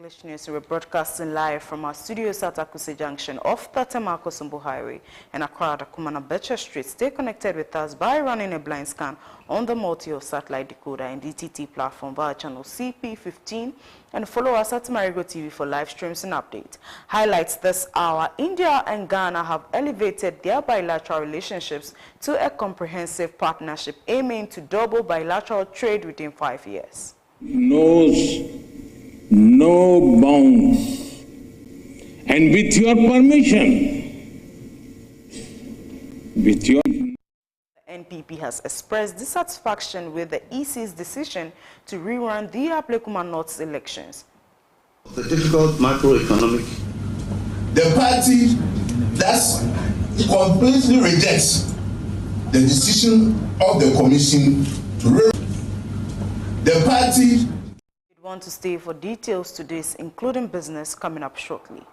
English News. We're broadcasting live from our studios at Akuse Junction off Tatemako Sumbu Highway and Accra at Kumana Becher Street. Stay connected with us by running a blind scan on the multi-or satellite decoder and DTT platform via channel CP15 and follow us at Marego TV for live streams and updates. Highlights this hour: India and Ghana have elevated their bilateral relationships to a comprehensive partnership aiming to double bilateral trade within 5 years. Knows no bounds, and with your permission, the NPP has expressed dissatisfaction with the EC's decision to rerun the Ablekuma North's elections. The difficult macroeconomic, the party that completely rejects the decision of the commission to rerun the party. We want to stay for details to this, including business, coming up shortly.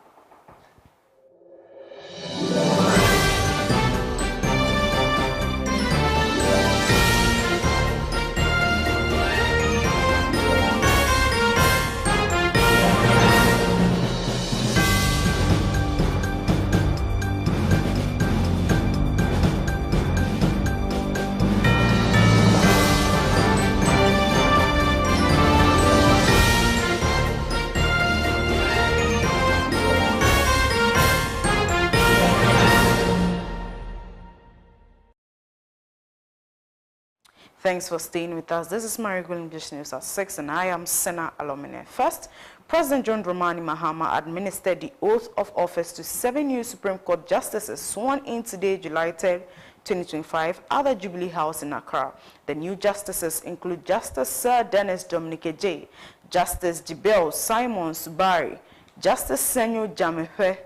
Thanks for staying with us. This is Marego English News at 6 and I am Sena Alormene. First, President John Dramani Mahama administered the oath of office to 7 new Supreme Court justices sworn in today, July 3rd, 2025, at the Jubilee House in Accra. The new justices include Justice Sir Dennis Dominic J, Justice Jibel Simon Subari, Justice Senyo Jamehwe,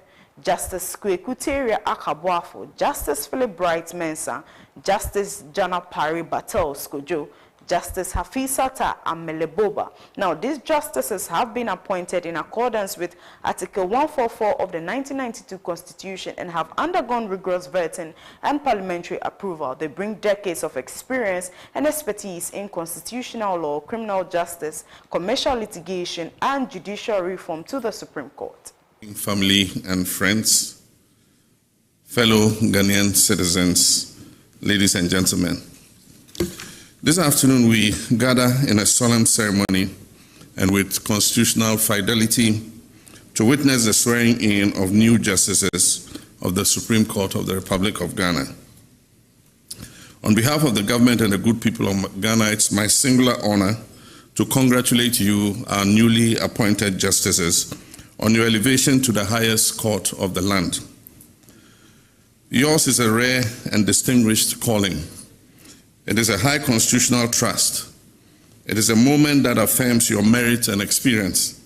Justice Kwekuteria Akabuafo, Justice Philip Bright Mensah, Justice Jana Pari Batel Skojo, Justice Hafizata Ameleboba. Now, these justices have been appointed in accordance with Article 144 of the 1992 Constitution and have undergone rigorous vetting and parliamentary approval. They bring decades of experience and expertise in constitutional law, criminal justice, commercial litigation, and judicial reform to the Supreme Court. Family and friends, fellow Ghanaian citizens, ladies and gentlemen. This afternoon we gather in a solemn ceremony and with constitutional fidelity to witness the swearing in of new justices of the Supreme Court of the Republic of Ghana. On behalf of the government and the good people of Ghana, it's my singular honor to congratulate you, our newly appointed justices, on your elevation to the highest court of the land. Yours is a rare and distinguished calling. It is a high constitutional trust. It is a moment that affirms your merit and experience,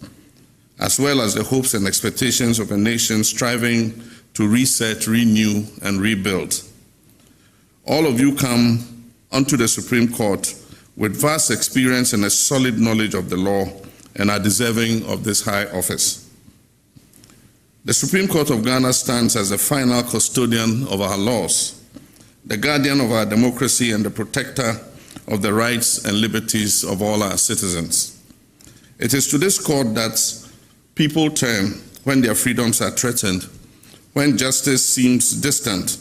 as well as the hopes and expectations of a nation striving to reset, renew, and rebuild. All of you come onto the Supreme Court with vast experience and a solid knowledge of the law and are deserving of this high office. The Supreme Court of Ghana stands as the final custodian of our laws, the guardian of our democracy and the protector of the rights and liberties of all our citizens. It is to this court that people turn when their freedoms are threatened, when justice seems distant,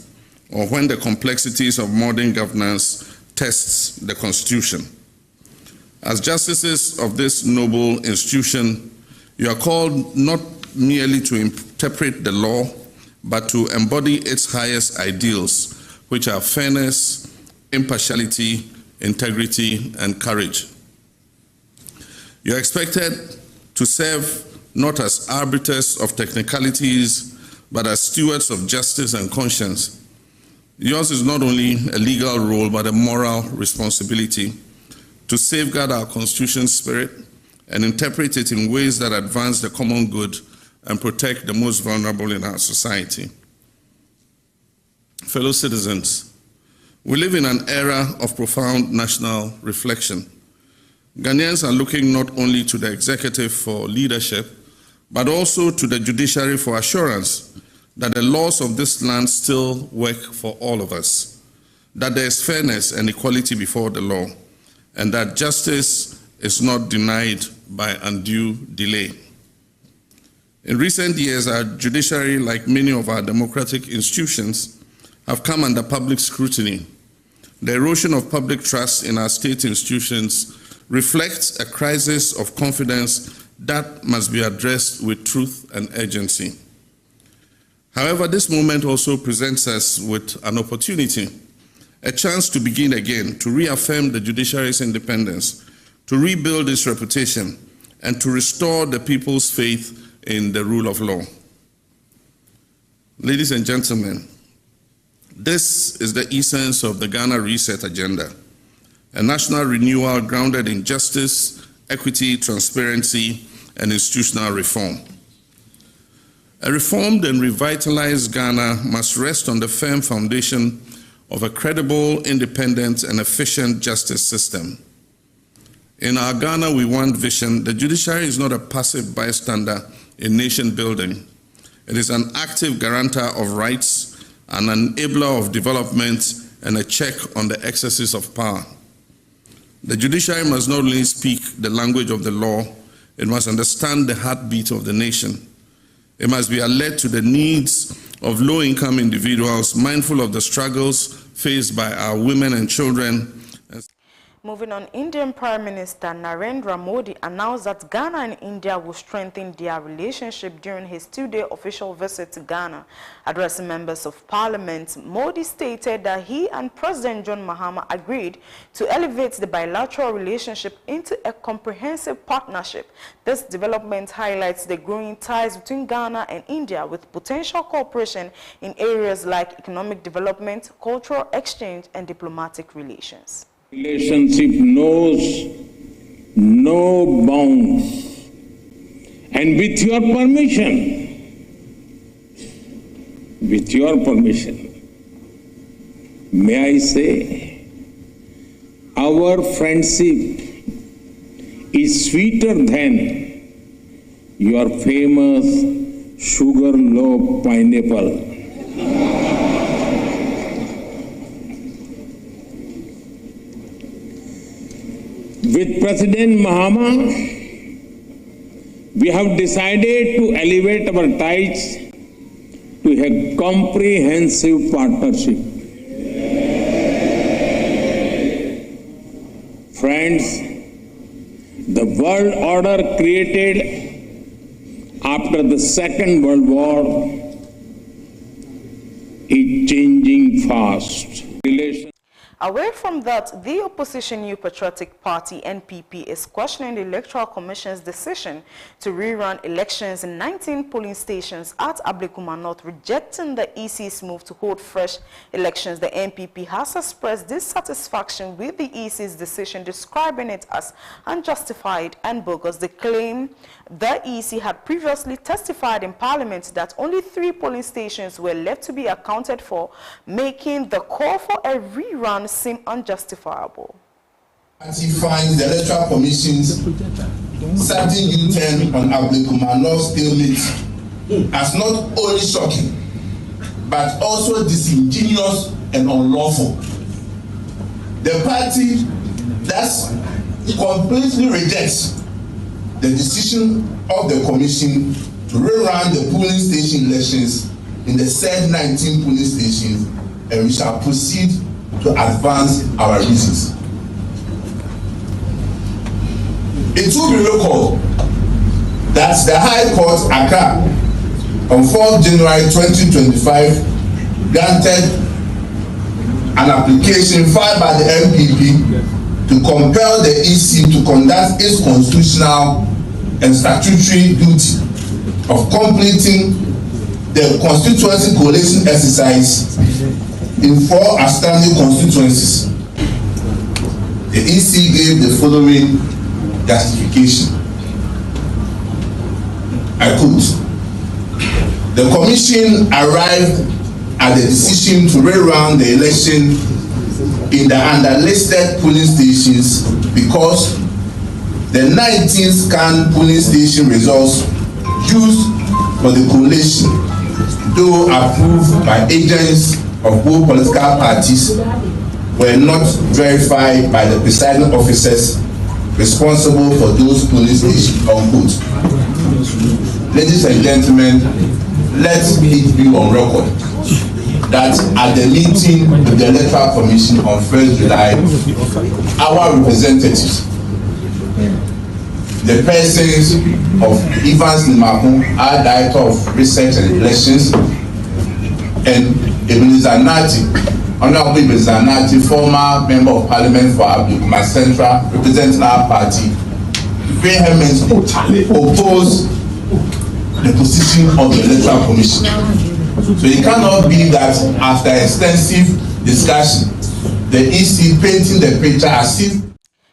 or when the complexities of modern governance tests the Constitution. As justices of this noble institution, you are called not merely to interpret the law, but to embody its highest ideals, which are fairness, impartiality, integrity, and courage. You are expected to serve not as arbiters of technicalities, but as stewards of justice and conscience. Yours is not only a legal role, but a moral responsibility to safeguard our Constitution's spirit and interpret it in ways that advance the common good and protect the most vulnerable in our society. Fellow citizens, we live in an era of profound national reflection. Ghanaians are looking not only to the executive for leadership, but also to the judiciary for assurance that the laws of this land still work for all of us, that there is fairness and equality before the law, and that justice is not denied by undue delay. In recent years, our judiciary, like many of our democratic institutions, have come under public scrutiny. The erosion of public trust in our state institutions reflects a crisis of confidence that must be addressed with truth and urgency. However, this moment also presents us with an opportunity, a chance to begin again, to reaffirm the judiciary's independence, to rebuild its reputation, and to restore the people's faith in the rule of law. Ladies and gentlemen, this is the essence of the Ghana Reset Agenda, a national renewal grounded in justice, equity, transparency, and institutional reform. A reformed and revitalized Ghana must rest on the firm foundation of a credible, independent, and efficient justice system. In our Ghana We Want vision, the judiciary is not a passive bystander in nation building. It is an active guarantor of rights, an enabler of development, and a check on the excesses of power. The judiciary must not only speak the language of the law, it must understand the heartbeat of the nation. It must be alert to the needs of low-income individuals, mindful of the struggles faced by our women and children. Moving on, Indian Prime Minister Narendra Modi announced that Ghana and India will strengthen their relationship during his two-day official visit to Ghana. Addressing members of parliament, Modi stated that he and President John Mahama agreed to elevate the bilateral relationship into a comprehensive partnership. This development highlights the growing ties between Ghana and India, with potential cooperation in areas like economic development, cultural exchange, and diplomatic relations. Relationship knows no bounds. And with your permission, may I say, our friendship is sweeter than your famous sugar-loaf pineapple. With President Mahama, we have decided to elevate our ties to a comprehensive partnership. Friends, the world order created after the Second World War is changing fast. Away from that, the opposition New Patriotic Party, NPP, is questioning the Electoral Commission's decision to rerun elections in 19 polling stations at Ablekuma North, rejecting the EC's move to hold fresh elections. The NPP has expressed dissatisfaction with the EC's decision, describing it as unjustified and bogus. They claim the EC had previously testified in Parliament that only 3 polling stations were left to be accounted for, making the call for a rerun seem unjustifiable. He finds the Electoral Commission's sudden U-turn on Ablekuma North stalemate as not only shocking, but also disingenuous and unlawful. The party thus completely rejects the decision of the Commission to rerun the polling station elections in the said 19 polling stations, and we shall proceed to advance our reasons. It will be recalled that the High Court, Accra, on 4th January 2025, granted an application filed by the NPP to compel the EC to conduct its constitutional and statutory duty of completing the constituency coalition exercise in 4 outstanding constituencies. The EC gave the following justification. I quote, "The Commission arrived at the decision to rerun the election in the underlisted polling stations because the 19 scanned polling station results used for the collation, though approved by agents of both political parties, were not verified by the presiding officers responsible for those polling stations." Unquote. Ladies and gentlemen, let it be on record that at the meeting with the Electoral Commission on 1st July, our representatives, the persons of Evans Nimakun, our Director of Research and Elections, and Ebenezer Nati, Honorable Ebenezer Nati, former Member of Parliament for Ablekuma Central, representing our party, vehemently oppose the position of the Electoral Commission. So it cannot be that after extensive discussion, the EC painting the picture as if.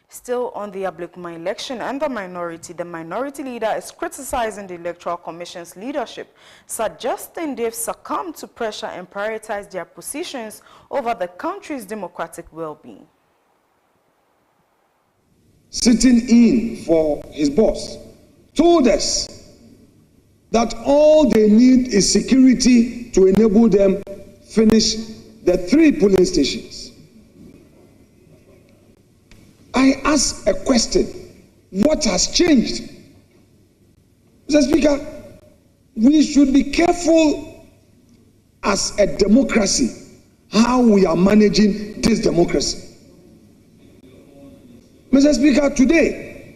Still on the Ablekuma election and the minority leader is criticizing the Electoral Commission's leadership, suggesting they've succumbed to pressure and prioritized their positions over the country's democratic well-being. Sitting in for his boss told us that all they need is security to enable them finish the 3 polling stations. I ask a question: what has changed? Mr. Speaker, we should be careful as a democracy how we are managing this democracy. Mr. Speaker, today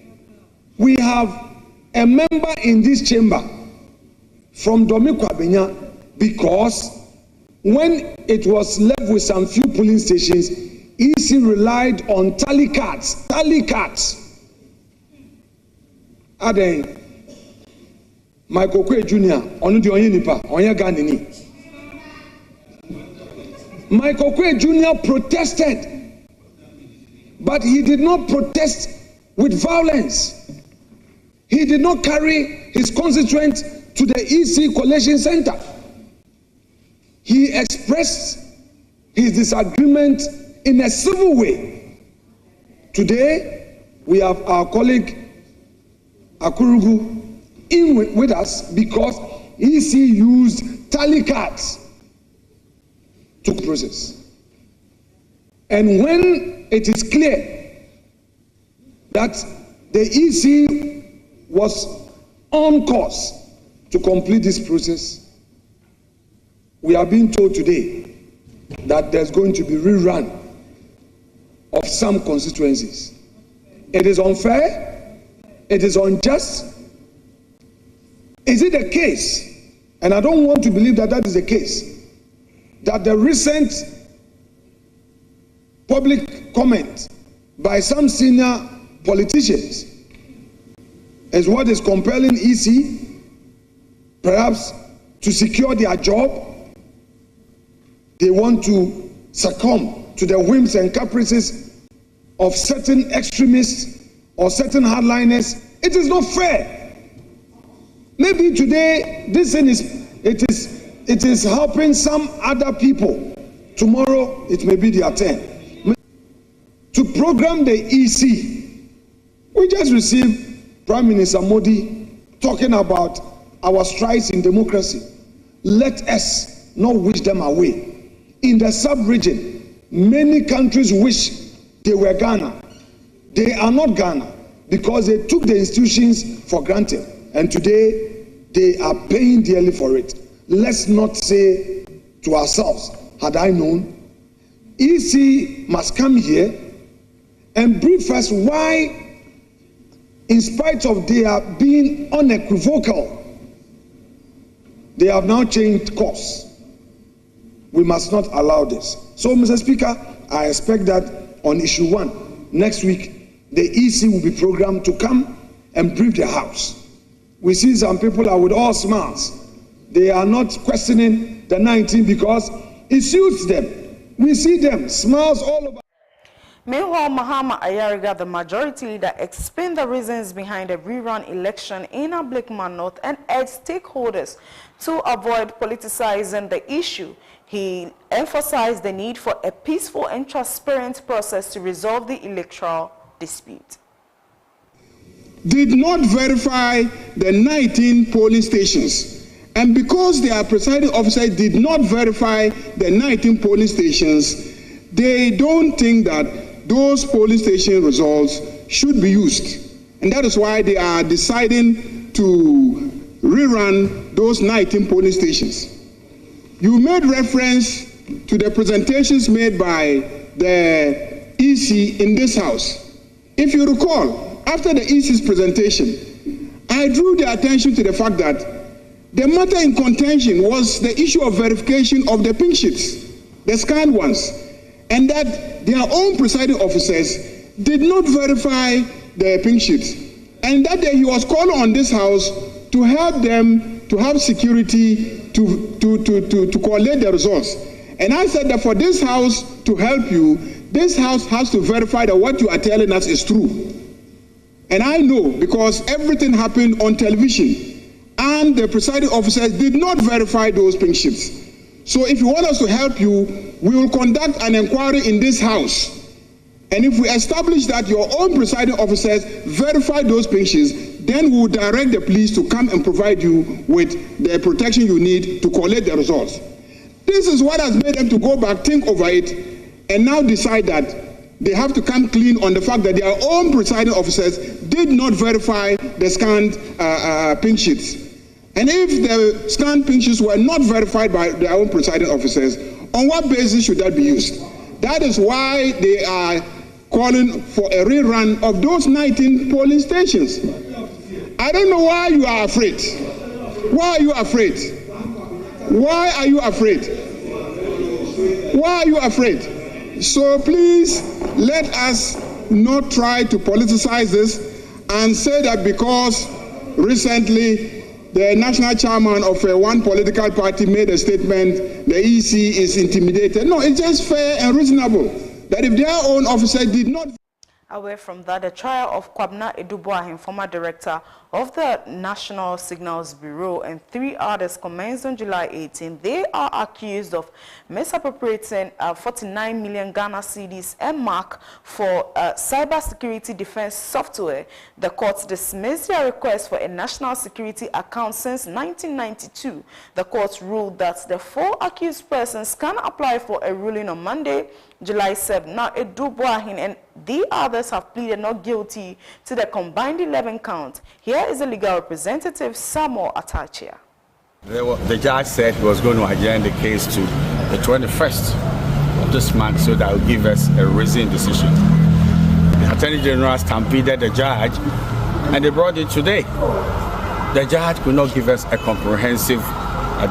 we have a member in this chamber from Domiko Abenya, because when it was left with some few polling stations, EC relied on tally cards. Aden, Michael Kwe Jr. on the Onyenipa, Onya Ganini. Michael Kwe Jr. protested, but he did not protest with violence. He did not carry his constituents to the EC Collation Center. He expressed his disagreement in a civil way. Today, we have our colleague Akurugu in with us because EC used tally cards to process. And when it is clear that the EC was on course to complete this process, we are being told today that there's going to be rerun of some constituencies. It is unfair, it is unjust. Is it the case, and I don't want to believe that that is the case, that the recent public comment by some senior politicians is what is compelling EC perhaps to secure their job? They want to succumb to the whims and caprices of certain extremists or certain hardliners. It is not fair. Maybe today this thing it is helping some other people. Tomorrow it may be their turn. To program the EC, we just received Prime Minister Modi talking about our strides in democracy. Let us not wish them away. In the sub-region, many countries wish they were Ghana. They are not Ghana because they took the institutions for granted. And today, they are paying dearly for it. Let's not say to ourselves, had I known, EC must come here and brief us why, in spite of their being unequivocal, they have now changed course. We must not allow this. So, Mr. Speaker, I expect that on issue 1, next week, the EC will be programmed to come and brief the House. We see some people are with all smiles. They are not questioning the 19 because it suits them. We see them, smiles all over. Meanwhile, Mahama Ayariga, the majority leader, explained the reasons behind the rerun election in Ablekuma North and urged stakeholders to avoid politicizing the issue. He emphasized the need for a peaceful and transparent process to resolve the electoral dispute. Did not verify the 19 polling stations. And because their presiding officer did not verify the 19 polling stations, they don't think that those polling station results should be used. And that is why they are deciding to rerun those 19 polling stations. You made reference to the presentations made by the EC in this House. If you recall, after the EC's presentation, I drew the attention to the fact that the matter in contention was the issue of verification of the pink sheets, the scanned ones, and that their own presiding officers did not verify the pink sheets. And that day he was called on this House to help them to have security to collect the results. And I said that for this House to help you, this House has to verify that what you are telling us is true. And I know because everything happened on television and the presiding officers did not verify those pink sheets. So if you want us to help you, we will conduct an inquiry in this House. And if we establish that your own presiding officers verify those pink sheets, then we will direct the police to come and provide you with the protection you need to collect the results. This is what has made them to go back, think over it, and now decide that they have to come clean on the fact that their own presiding officers did not verify the scanned pink sheets. And if the scanned pink sheets were not verified by their own presiding officers, on what basis should that be used? That is why they are calling for a rerun of those 19 polling stations. I don't know why you are afraid. Why are you afraid? Why are you afraid? Why are you afraid? So please, let us not try to politicize this and say that because recently the national chairman of one political party made a statement, the EC is intimidated. No, it's just fair and reasonable that if their own officer did not... Away from that, the trial of Kwabna Eduboahin, former director of the National Signals Bureau, and 3 others commenced on July 18. They are accused of misappropriating 49 million Ghana cedis and mark for cybersecurity defense software. The court dismissed their request for a national security account since 1992. The court ruled that the 4 accused persons can apply for a ruling on Monday, July 7. Now, Eduboahin and the others have pleaded not guilty to the combined 11 count. Here is the legal representative, Samuel Atachia. The judge said he was going to adjourn the case to the 21st of this month so that will give us a reasoned decision. The Attorney General stampeded the judge and they brought it today. The judge could not give us a comprehensive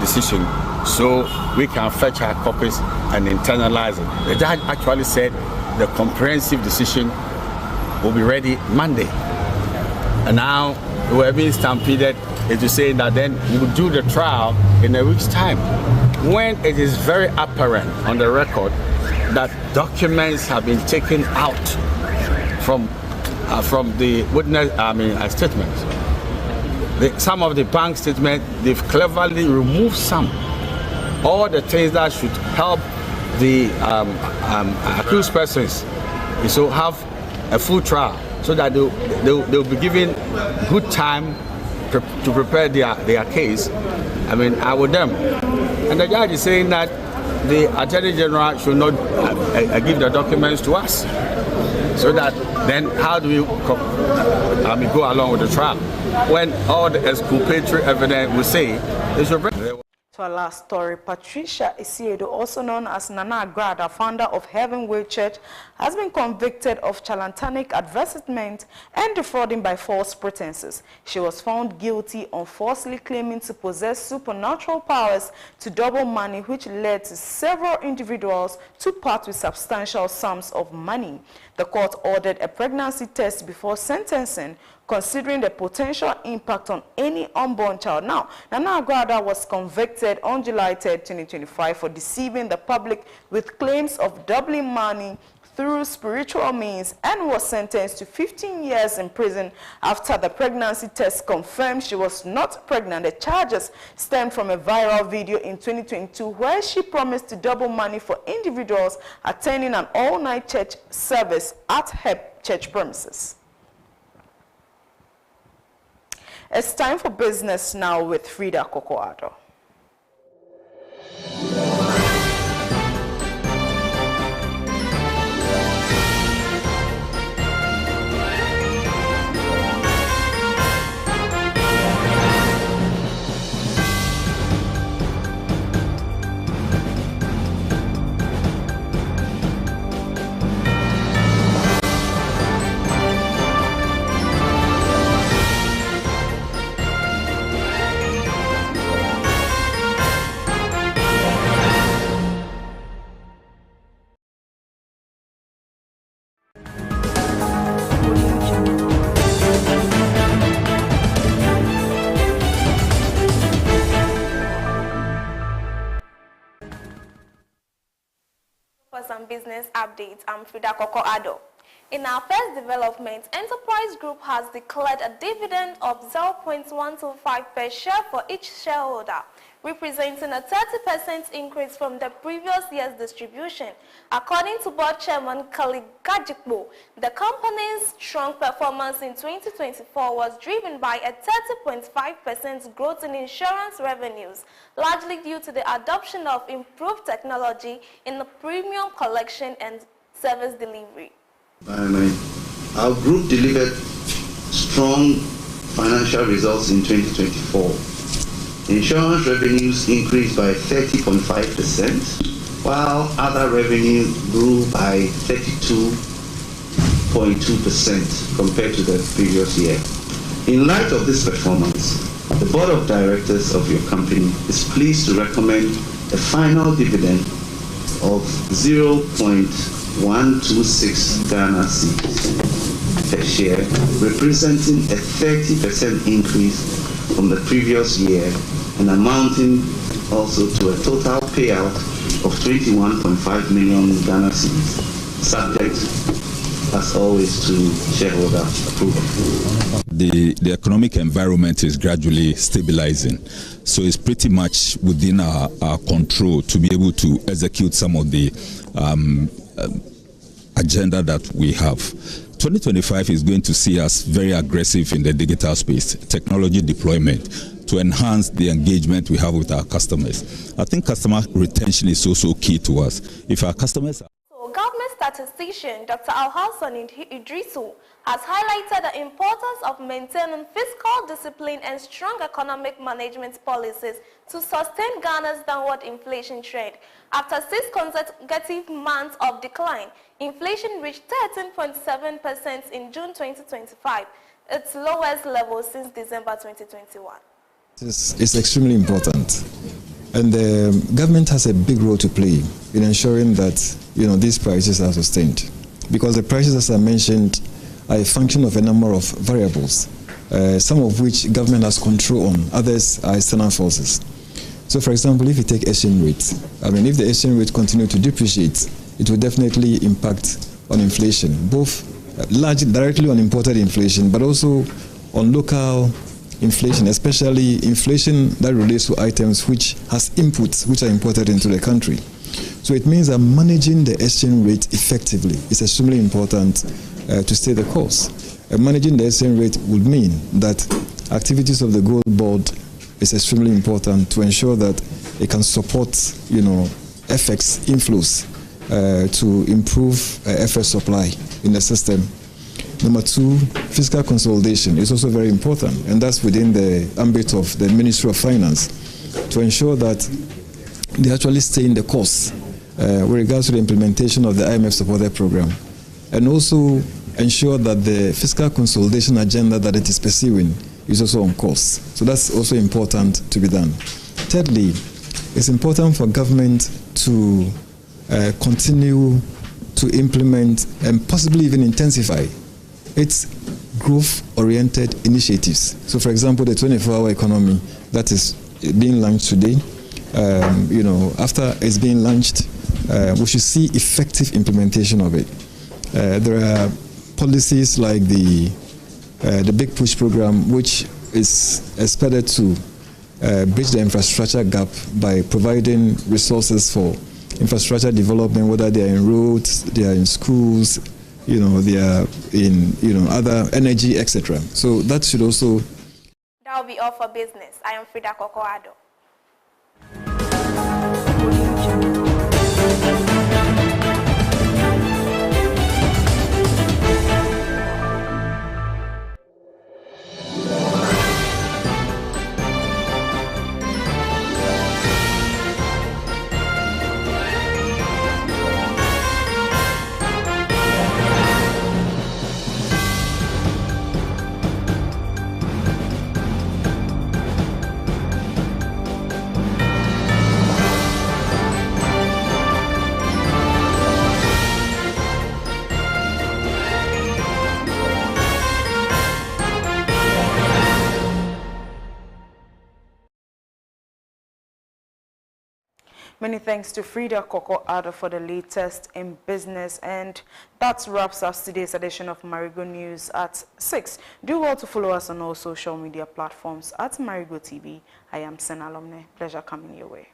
decision so we can fetch our copies and internalize it. The judge actually said the comprehensive decision will be ready Monday. And now we are being stampeded into saying that then we will do the trial in a week's time, when it is very apparent on the record that documents have been taken out from the witness statements. Some of the bank statements, they've cleverly removed some. All the things that should help the accused persons is to have a full trial so that they'll be given good time to prepare their case. I with them. And the judge is saying that the Attorney General should not give the documents to us. So that then how do we go along with the trial when all the exculpatory evidence will say they should bring. To our last story, Patricia Isiedo, also known as Nana Agrada, founder of Heavenway Church, has been convicted of charlatanic advertisement and defrauding by false pretenses. She was found guilty on falsely claiming to possess supernatural powers to double money, which led to several individuals to part with substantial sums of money. The court ordered a pregnancy test before sentencing, considering the potential impact on any unborn child. Now, Nana Agrada was convicted on July 3, 2025 for deceiving the public with claims of doubling money through spiritual means and was sentenced to 15 years in prison after the pregnancy test confirmed she was not pregnant. The charges stemmed from a viral video in 2022 where she promised to double money for individuals attending an all-night church service at her church premises. It's time for business now with Freda Ador. for some business updates. I'm Freda Ador. In our first development, Enterprise Group has declared a dividend of 0.125 per share for each shareholder, representing a 30% increase from the previous year's distribution. According to Board Chairman Kali Gajikbo, the company's strong performance in 2024 was driven by a 30.5% growth in insurance revenues, largely due to the adoption of improved technology in the premium collection and service delivery. Our group delivered strong financial results in 2024. Insurance revenues increased by 30.5%, while other revenue grew by 32.2% compared to the previous year. In light of this performance, the Board of Directors of your company is pleased to recommend a final dividend of 0.126 Ghana cedis per share, representing a 30% increase from the previous year and amounting also to a total payout of 21.5 million Ghana cedis, subject, as always, to shareholder approval. The economic environment is gradually stabilizing, so it's pretty much within our control to be able to execute some of the agenda that we have. 2025 is going to see us very aggressive in the digital space, technology deployment, to enhance the engagement we have with our customers. I think customer retention is also key to us. If our customers Government statistician Dr. Alhassan Idrisu has highlighted the importance of maintaining fiscal discipline and strong economic management policies to sustain Ghana's downward inflation trend. After 6 consecutive months of decline, inflation reached 13.7% in June 2025, its lowest level since December 2021. It's extremely important. And the government has a big role to play in ensuring that these prices are sustained, because the prices, as I mentioned, are a function of a number of variables, some of which government has control on, others are external forces. So, for example, if you take exchange rate, if the exchange rate continues to depreciate, it will definitely impact on inflation, both largely directly on imported inflation, but also on local inflation, especially inflation that relates to items which has inputs which are imported into the country. So it means that managing the exchange rate effectively is extremely important to stay the course. Managing the exchange rate would mean that activities of the gold board is extremely important to ensure that it can support, FX inflows to improve FX supply in the system. Number 2, fiscal consolidation is also very important, and that's within the ambit of the Ministry of Finance to ensure that they actually stay in the course with regards to the implementation of the IMF supported program, and also ensure that the fiscal consolidation agenda that it is pursuing is also on course. So that's also important to be done. Thirdly, it's important for government to continue to implement and possibly even intensify its growth-oriented initiatives. So, for example, the 24-hour economy that is being launched today, after it's being launched, we should see effective implementation of it. There are policies like the Big Push program, which is expected to bridge the infrastructure gap by providing resources for infrastructure development, whether they are in roads, they are in schools, they are in, other energy, etc. So that should also... That will be all for business. I am Freda Ador. Many thanks to Freda, Korkor, Ador for the latest in business. And that wraps up today's edition of Marego News at 6. Do well to follow us on all social media platforms at Marego TV. I am Sena Alormene. Pleasure coming your way.